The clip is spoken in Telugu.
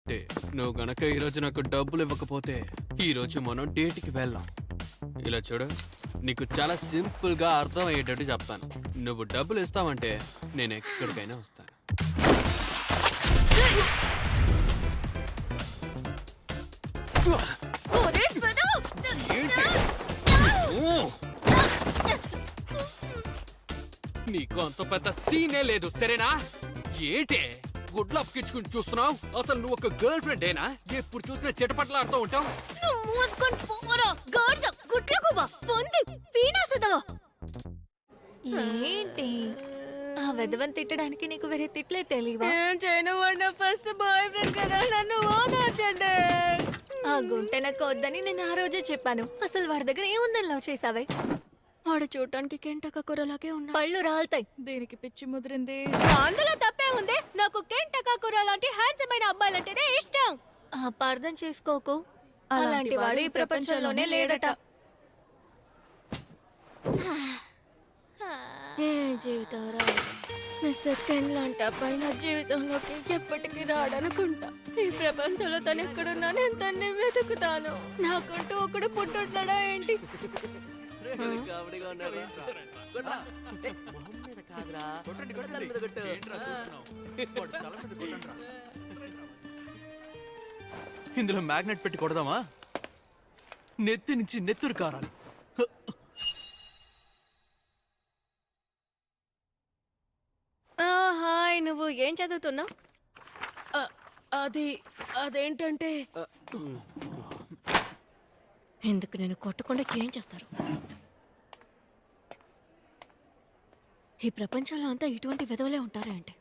ఒట్టే. నువ్వు గనక ఈరోజు నాకు డబ్బులు ఇవ్వకపోతే ఈరోజు మనం డేట్కి వెళ్ళాం. ఇలా చూడు, నీకు చాలా సింపుల్ గా అర్థం అయ్యేటట్టు చెప్తాను. నువ్వు డబ్బులు ఇస్తావంటే నేను ఎక్కడికైనా వస్తాను. ఏంటి? నీకు అంత పెద్ద సీనే లేదు సరేనా? ఏంటే గుడ్లు అప్పకించుకుని చూస్తున్నావు? అసలు నువ్వు ఒక గర్ల్ ఫ్రెండేనా? ఎప్పుడు చూసినా చిటపట్లాడుతూ ఉంటావు. ఏంటి ఆ వెధవని తిట్టడానికి నీకు వేరే తిట్లే తెలియవా? ఫస్ట్ బాయ్ ఫ్రెండ్ కదా, నన్ను ఓదార్చండి. ఆ గుంటె నాకు వద్దని నేను ఆ రోజే చెప్పాను. అసలు వాడి దగ్గర ఏముందని లవ్ చేసావే? వాడు చూడటానికి కెంటక కూరలాగే ఉన్నా. పళ్ళు రాలుతాయి. దీనికి పిచ్చి ముదిరింది. అందులో తప్పే ఉంది. నాకు కెంటక కూర లాంటి హ్యాండ్సమ్ అయిన అబ్బాయిలంటేనే ఇష్టం. అపార్థం చేసుకోకు. అలాంటి వాడు ఈ ప్రపంచంలోనే లేడట. ఏ జీవితం రాదు. మిస్టర్ కెన్ లాంటి అబ్బాయి నా జీవితంలోకి ఎప్పటికీ రాడనుకుంటా. ఈ ప్రపంచంలో తను ఎక్కడున్నా నేను తన్ని వెతుకుతాను. నాకంటూ ఒకడు పుట్టుంటాడా ఏంటి? ఇందులో మ్యాగ్నెట్ పెట్టి కొడదామా? నెత్తి నుంచి నెత్తురు కారాలి. హాయ్, నువ్వు ఏం చదువుతున్నావు? అదేంటంటే ఎందుకు నేను కొట్టకుండా ఏం చేస్తారు? ఈ ప్రపంచంలో అంతా ఇటువంటి విధవలే ఉంటారా అంటే?